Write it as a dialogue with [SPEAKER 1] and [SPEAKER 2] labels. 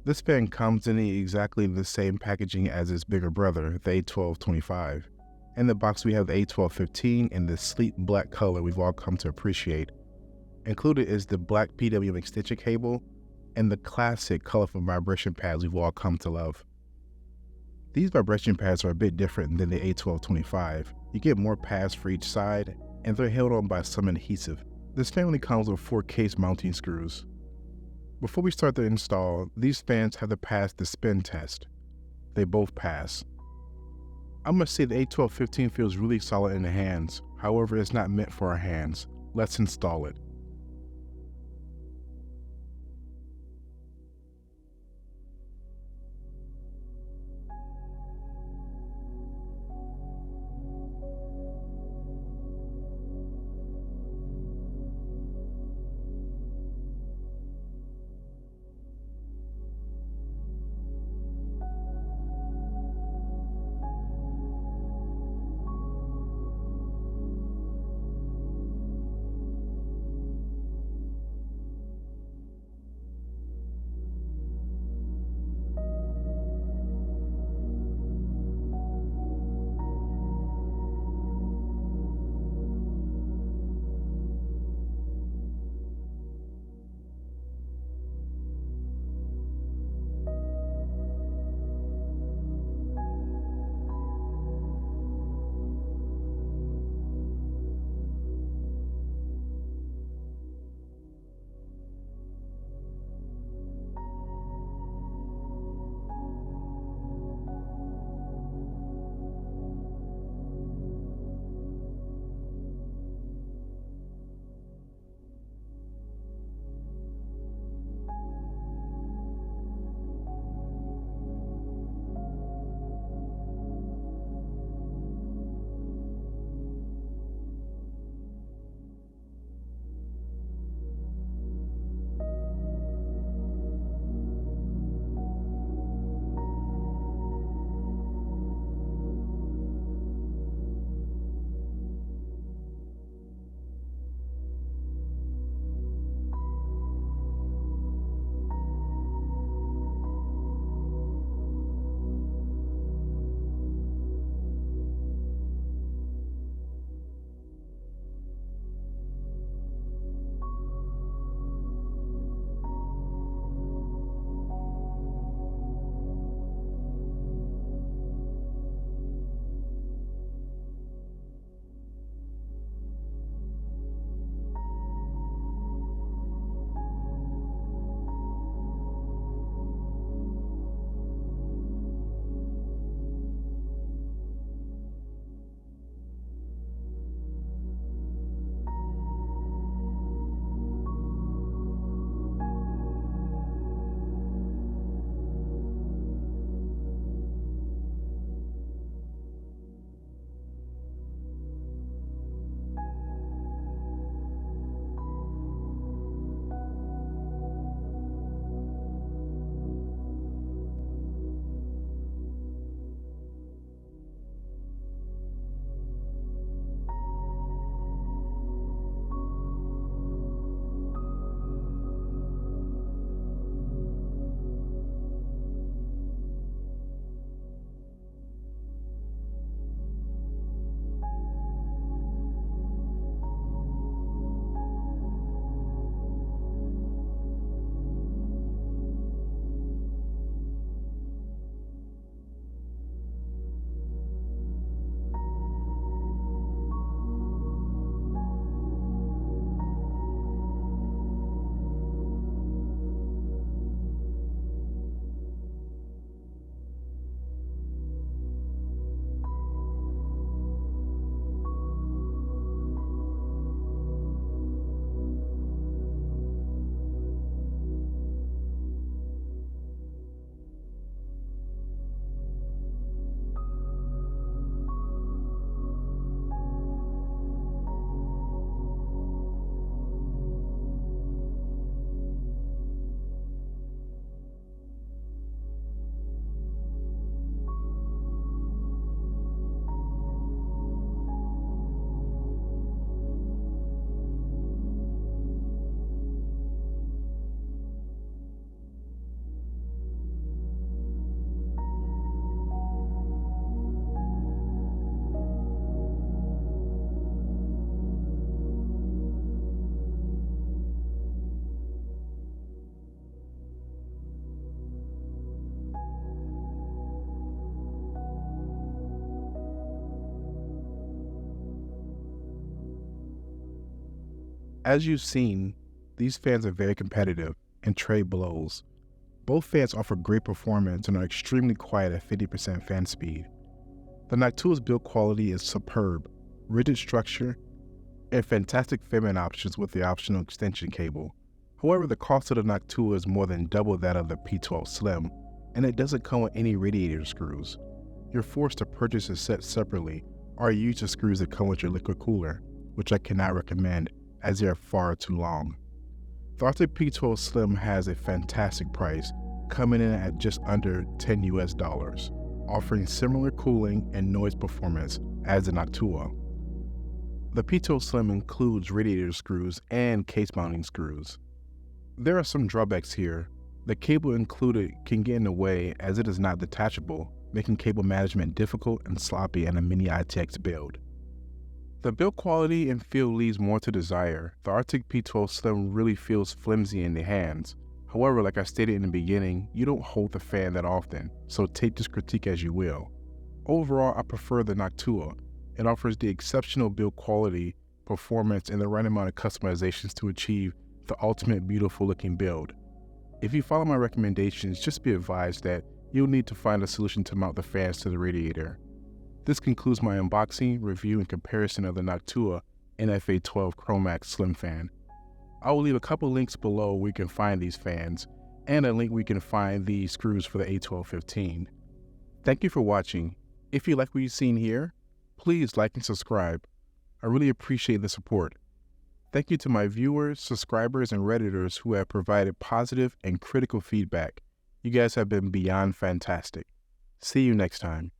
[SPEAKER 1] This fan comes in exactly the same packaging as its bigger brother, the A1225. In the box we have the A1215 in the sleek black color we've all come to appreciate. Included is the black PWM extension cable and the classic colorful vibration pads we've all come to love. These vibration pads are a bit different than the A1225. You get more pads for each side, and they're held on by some adhesive. This fan only comes with 4 case mounting screws. Before we start the install, these fans have to pass the spin test. They both pass. I must say the A1215 feels really solid in the hands, however it's not meant for our hands. Let's install it. As you've seen, these fans are very competitive and trade blows. Both fans offer great performance and are extremely quiet at 50% fan speed. The Noctua's build quality is superb, rigid structure, and fantastic fitment options with the optional extension cable. However, the cost of the Noctua is more than double that of the P12 Slim, and it doesn't come with any radiator screws. You're forced to purchase a set separately or use the screws that come with your liquid cooler, which I cannot recommend as they are far too long. The ARCTIC P12 Slim has a fantastic price, coming in at just under $10 US, offering similar cooling and noise performance as the Noctua. The P12 Slim includes radiator screws and case mounting screws. There are some drawbacks here. The cable included can get in the way as it is not detachable, making cable management difficult and sloppy in a mini ITX build. The build quality and feel leaves more to desire. The ARCTIC P12 Slim really feels flimsy in the hands. However, like I stated in the beginning, you don't hold the fan that often, so take this critique as you will. Overall, I prefer the Noctua. It offers the exceptional build quality, performance, and the right amount of customizations to achieve the ultimate beautiful looking build. If you follow my recommendations, just be advised that you'll need to find a solution to mount the fans to the radiator. This concludes my unboxing, review, and comparison of the Noctua NFA12 CHROMAX Slim Fan. I will leave a couple links below where you can find these fans, and a link where you can find the screws for the A1215. Thank you for watching. If you like what you've seen here, please like and subscribe. I really appreciate the support. Thank you to my viewers, subscribers, and Redditors who have provided positive and critical feedback. You guys have been beyond fantastic. See you next time.